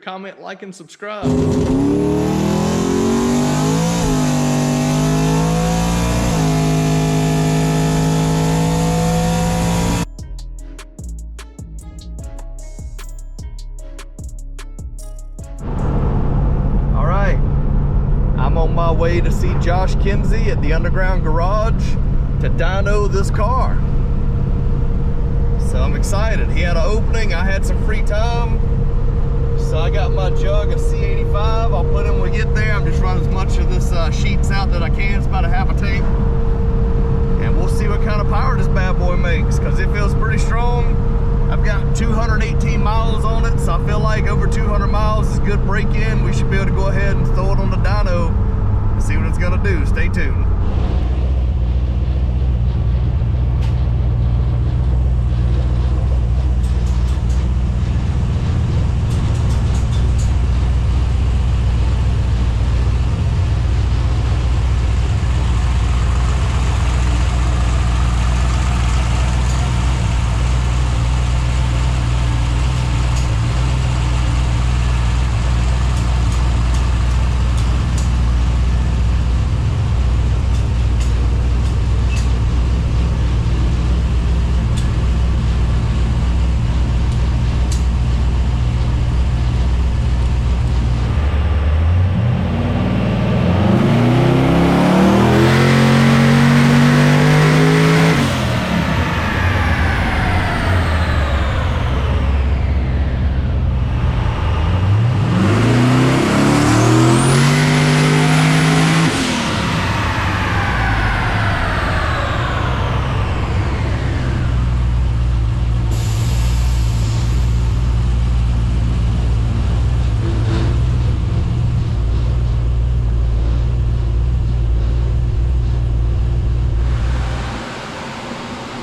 comment, like, and subscribe. I'm on my way to see Josh Kinsey at the underground garage to dyno this car. So I'm excited. He had an opening, I had some free time. So I got my jug of C85. I'll put in when we get there. I'm just running as much of this sheets out that I can. It's about a half a tank. And we'll see what kind of power this bad boy makes, because it feels pretty strong. I've got 218 miles on it, so I feel like over 200 miles is good break-in. We should be able to go ahead and throw it on the dyno and see what it's gonna do. Stay tuned.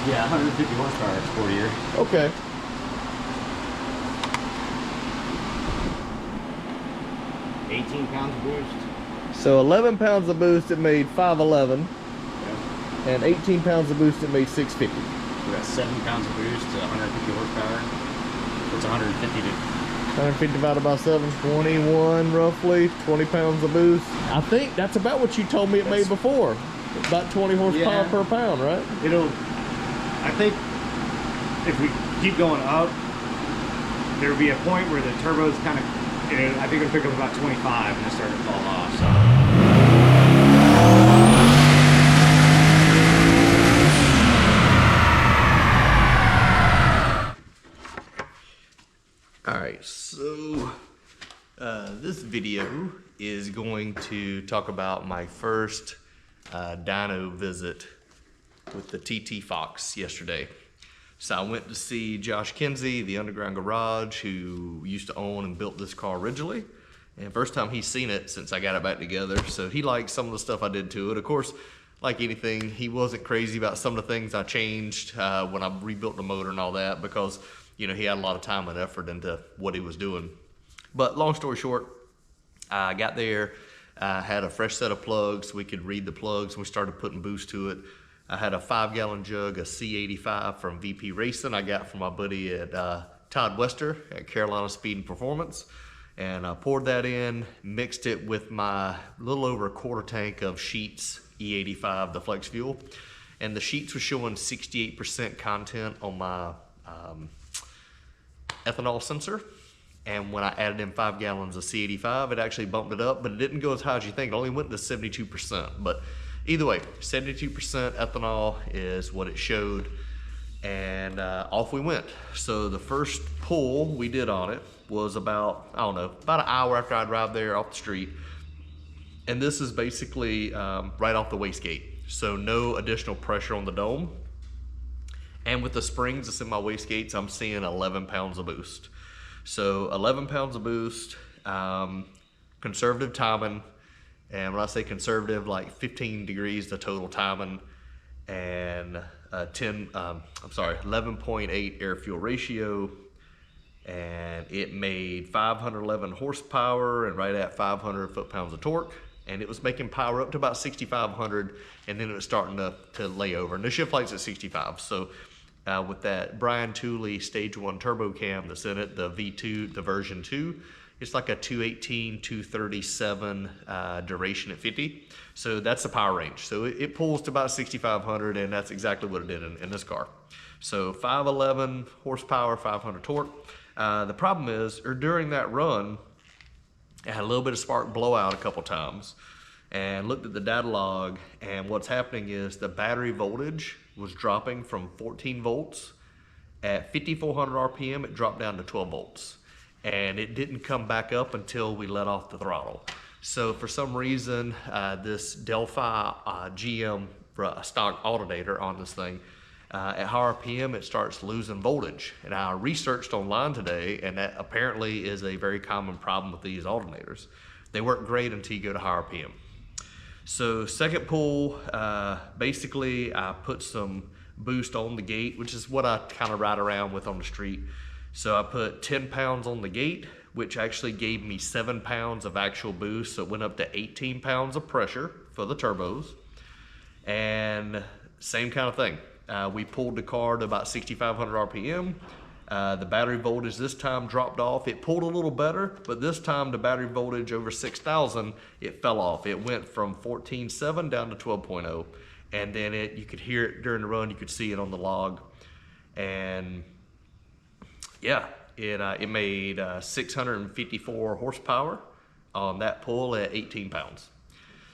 Yeah, 150 horsepower export here. Okay. £18 of boost. So 11 pounds of boost, it made 511. Yeah. And 18 pounds of boost, it made 650. We got 7 pounds of boost to 150 horsepower. It's 150 to 150 divided by 7, 21 roughly, 20 pounds of boost. I think that's about what you told me it made before. About 20 horsepower per pound, right? I think if we keep going up, there'll be a point where the turbo's kind of, I think it'll pick up about 25 and then start to fall off. So. Alright, so this video is going to talk about my first dyno visit with the TTFox yesterday. So I went to see Josh Kinsey, the underground garage, who used to own and built this car originally. And first time he's seen it since I got it back together. So he liked some of the stuff I did to it. Of course, like anything, he wasn't crazy about some of the things I changed when I rebuilt the motor and all that, because he had a lot of time and effort into what he was doing. But long story short, I got there, had a fresh set of plugs. We could read the plugs. We started putting boost to it. I had a 5-gallon jug of C85 from VP Racing I got from my buddy at Todd Wester at Carolina Speed and Performance. And I poured that in, mixed it with my little over a quarter tank of Sheets E85, the flex fuel. And the Sheets was showing 68% content on my ethanol sensor. And when I added in 5 gallons of C85, it actually bumped it up, but it didn't go as high as you think. It only went to 72%. But either way, 72% ethanol is what it showed, and off we went. So the first pull we did on it was about an hour after I'd arrived there off the street. And this is basically right off the wastegate. So no additional pressure on the dome. And with the springs that's in my wastegates, I'm seeing 11 pounds of boost. So 11 pounds of boost, conservative timing. And when I say conservative, like 15 degrees the total timing, and 11.8 air fuel ratio, and it made 511 horsepower and right at 500 foot-pounds of torque, and it was making power up to about 6,500, and then it was starting to lay over, and the shift light's at 65. So with that Brian Tooley stage 1 turbo cam that's in it, the V2, the version 2, It's like a 218, 237 duration at 50. So that's the power range. So it pulls to about 6,500, and that's exactly what it did in this car. So 511 horsepower, 500 torque. The problem is, during that run, it had a little bit of spark blowout a couple times, and looked at the data log, and what's happening is the battery voltage was dropping from 14 volts. At 5,400 RPM, it dropped down to 12 volts. And it didn't come back up until we let off the throttle. So for some reason, this Delphi GM stock alternator on this thing, at high RPM, it starts losing voltage. And I researched online today, and that apparently is a very common problem with these alternators. They work great until you go to high RPM. So second pull, basically I put some boost on the gate, which is what I kind of ride around with on the street. So I put 10 pounds on the gate, which actually gave me 7 pounds of actual boost. So it went up to 18 pounds of pressure for the turbos. And same kind of thing. We pulled the car to about 6,500 RPM. The battery voltage this time dropped off. It pulled a little better, but this time the battery voltage over 6,000, it fell off. It went from 14.7 down to 12.0. And then you could hear it during the run. You could see it on the log. And yeah, it made 654 horsepower on that pull at 18 pounds.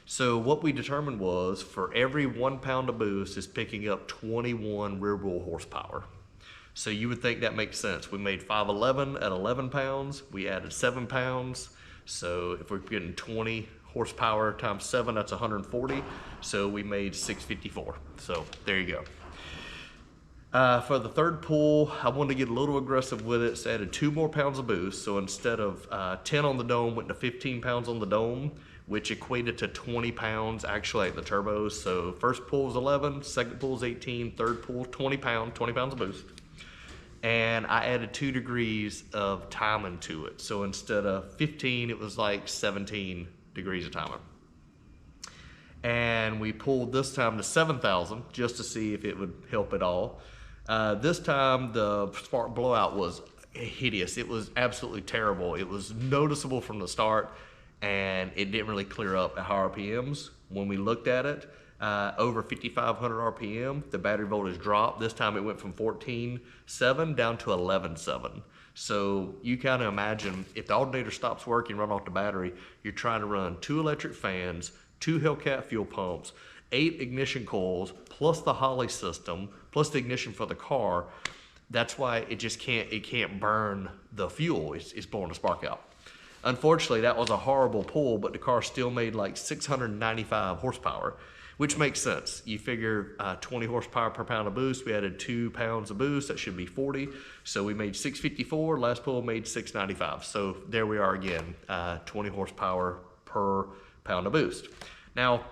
So what we determined was for every 1 pound of boost is picking up 21 rear wheel horsepower. So you would think that makes sense. We made 511 at 11 pounds. We added 7 pounds. So if we're getting 20 horsepower times 7, that's 140. So we made 654. So there you go. For the third pull, I wanted to get a little aggressive with it, so I added 2 more pounds of boost. So instead of 10 on the dome, went to 15 pounds on the dome, which equated to 20 pounds actually at the turbos. So first pull was 11, second pull was 18, third pull 20 pounds of boost. And I added 2 degrees of timing to it. So instead of 15, it was like 17 degrees of timing. And we pulled this time to 7,000 just to see if it would help at all. This time the spark blowout was hideous. It was absolutely terrible. It was noticeable from the start, and it didn't really clear up at high RPMs. When we looked at it, over 5,500 RPM, the battery voltage dropped. This time it went from 14.7 down to 11.7. So you kind of imagine if the alternator stops working, run off the battery, you're trying to run 2 electric fans, 2 Hellcat fuel pumps, 8 ignition coils, plus the Holley system, plus the ignition for the car. That's why it just can't burn the fuel. It's blowing the spark out. Unfortunately, that was a horrible pull, but the car still made like 695 horsepower, which makes sense. You figure 20 horsepower per pound of boost. We added 2 pounds of boost. That should be 40. So we made 654. Last pull made 695. So there we are again, 20 horsepower per pound of boost. Now,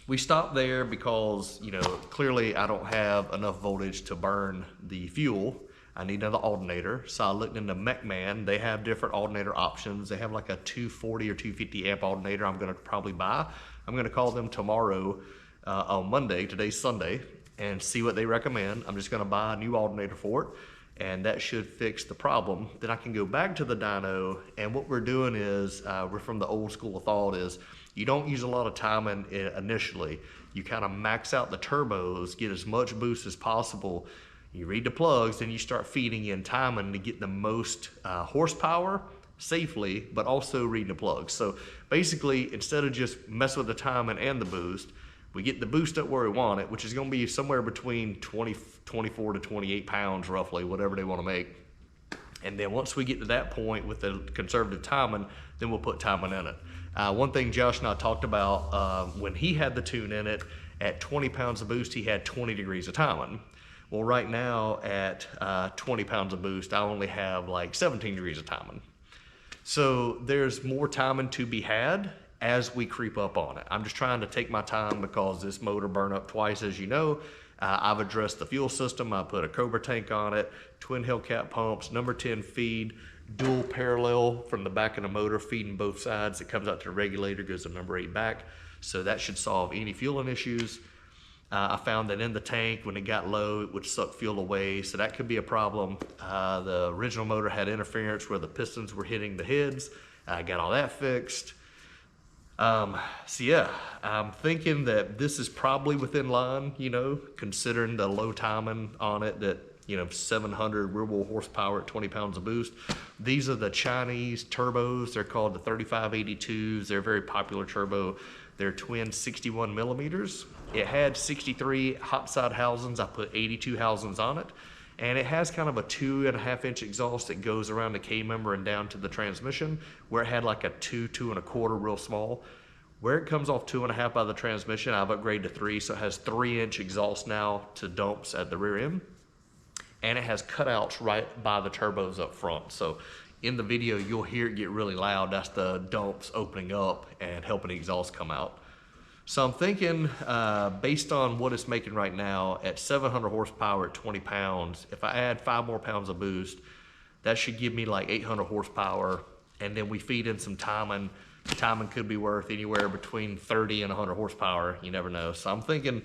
we stopped there because, you know, clearly I don't have enough voltage to burn the fuel. I need another alternator. So I looked into MechMan. They have different alternator options. They have like a 240 or 250 amp alternator I'm gonna probably buy. I'm gonna call them tomorrow on Monday, today's Sunday, and see what they recommend. I'm just gonna buy a new alternator for it, and that should fix the problem. Then I can go back to the dyno, and what we're doing is, we're from the old school of thought is, you don't use a lot of timing initially. You kind of max out the turbos, get as much boost as possible. You read the plugs, then you start feeding in timing to get the most horsepower safely, but also reading the plugs. So basically, instead of just messing with the timing and the boost, we get the boost up where we want it, which is gonna be somewhere between 24 to 28 pounds roughly, whatever they wanna make. And then once we get to that point with the conservative timing, then we'll put timing in it. One thing Josh and I talked about, when he had the tune in it, at 20 pounds of boost, he had 20 degrees of timing. Well, right now at 20 pounds of boost, I only have like 17 degrees of timing. So there's more timing to be had as we creep up on it. I'm just trying to take my time because this motor burned up twice, as you know. I've addressed the fuel system. I put a Cobra tank on it, twin Hellcat pumps, number 10 feed, dual parallel from the back of the motor feeding both sides. It comes out to the regulator, goes to number 8 back. So that should solve any fueling issues. I found that in the tank, when it got low, it would suck fuel away, so that could be a problem. The original motor had interference where the pistons were hitting the heads. I got all that fixed. So yeah, I'm thinking that this is probably within line, you know, considering the low timing on it, that, you know, 700 rear wheel horsepower at 20 pounds of boost. These are the Chinese turbos. They're called the 3582s. They're a very popular turbo. They're twin 61 millimeters. It had 63 hot side housings. I put 82 housings on it. And it has kind of a 2.5 inch exhaust that goes around the K-member and down to the transmission, where it had like a 2.25 real small. Where it comes off 2.5 by the transmission, I've upgraded to 3, so it has 3-inch exhaust now to dumps at the rear end. And it has cutouts right by the turbos up front. So in the video, you'll hear it get really loud. That's the dumps opening up and helping the exhaust come out. So I'm thinking, based on what it's making right now at 700 horsepower at 20 pounds, if I add 5 more pounds of boost, that should give me like 800 horsepower. And then we feed in some timing. Timing could be worth anywhere between 30 and 100 horsepower. You never know. So I'm thinking,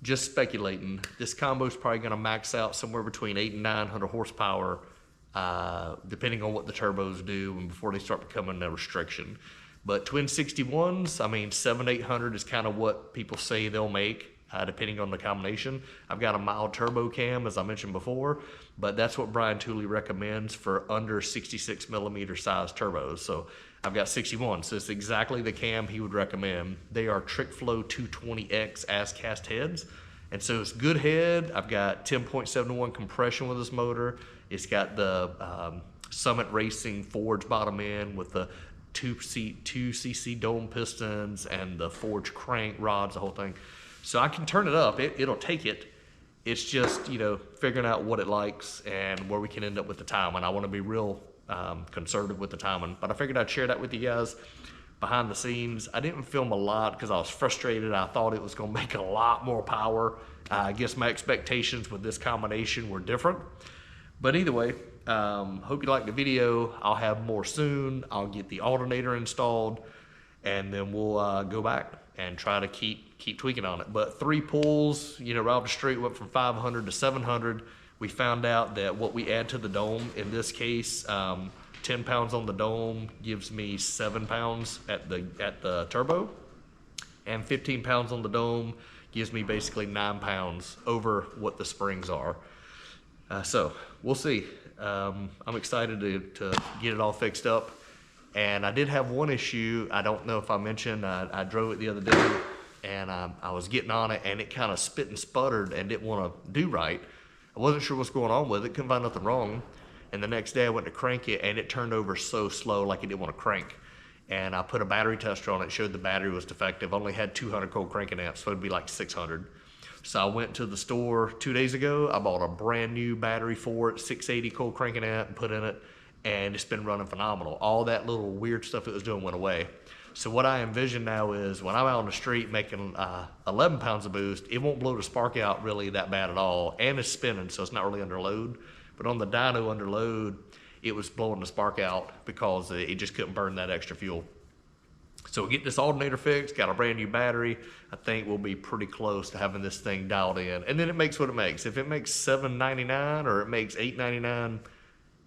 just speculating, this combo is probably going to max out somewhere between 800 and 900 horsepower, depending on what the turbos do and before they start becoming a restriction. But twin 61s, I mean, 700-800 is kind of what people say they'll make, depending on the combination. I've got a mild turbo cam, as I mentioned before, but that's what Brian Tooley recommends for under 66 millimeter size turbos. So I've got 61, so it's exactly the cam he would recommend. They are TrickFlow 220X ass cast heads. And so it's good head. I've got 10.7 to 1 compression with this motor. It's got the Summit Racing forged bottom end with the 2cc dome pistons and the forged crank rods, the whole thing. So I can turn it up, it'll take it. It's just, you know, figuring out what it likes and where we can end up with the timing. I want to be real conservative with the timing, but I figured I'd share that with you guys behind the scenes. I didn't film a lot because I was frustrated. I thought it was going to make a lot more power. I guess my expectations with this combination were different. But either way, hope you liked the video. I'll have more soon. I'll get the alternator installed, and then we'll go back and try to keep tweaking on it. But 3 pulls, you know, right off the street, went from 500 to 700. We found out that what we add to the dome, in this case, 10 pounds on the dome gives me 7 pounds at the turbo, and 15 pounds on the dome gives me basically 9 pounds over what the springs are. So we'll see. I'm excited to get it all fixed up. And I did have one issue. I don't know if I mentioned, I drove it the other day, and I was getting on it, and it kind of spit and sputtered and didn't want to do right. I wasn't sure what's going on with it, couldn't find nothing wrong. And the next day I went to crank it, and it turned over so slow, like it didn't want to crank. And I put a battery tester on it, showed the battery was defective. Only had 200 cold cranking amps, so it'd be like 600. So I went to the store 2 days ago. I bought a brand new battery for it, 680 cold cranking amp, and put in it, and it's been running phenomenal. All that little weird stuff it was doing went away. So what I envision now is when I'm out on the street making 11 pounds of boost, it won't blow the spark out really that bad at all, and it's spinning, so it's not really under load. But on the dyno under load, it was blowing the spark out because it just couldn't burn that extra fuel. So we'll get this alternator fixed, got a brand new battery. I think we'll be pretty close to having this thing dialed in. And then it makes what it makes. If it makes $7.99 or it makes $8.99,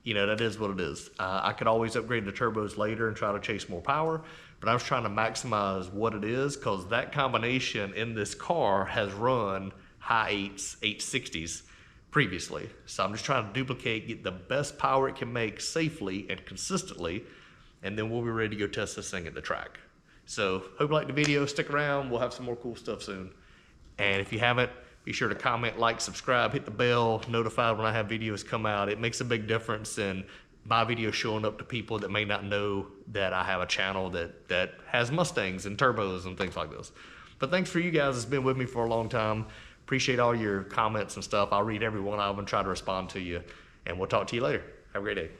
you know, that is what it is. I could always upgrade the turbos later and try to chase more power, but I was trying to maximize what it is, because that combination in this car has run high 8s, 860s previously. So I'm just trying to duplicate, get the best power it can make safely and consistently, and then we'll be ready to go test this thing at the track. So hope you liked the video. Stick around. We'll have some more cool stuff soon. And if you haven't, be sure to comment, like, subscribe, hit the bell, notified when I have videos come out. It makes a big difference in my video showing up to people that may not know that I have a channel that has Mustangs and turbos and things like this. But thanks for you guys that's been with me for a long time. Appreciate all your comments and stuff. I'll read every one of them and try to respond to you. And we'll talk to you later. Have a great day.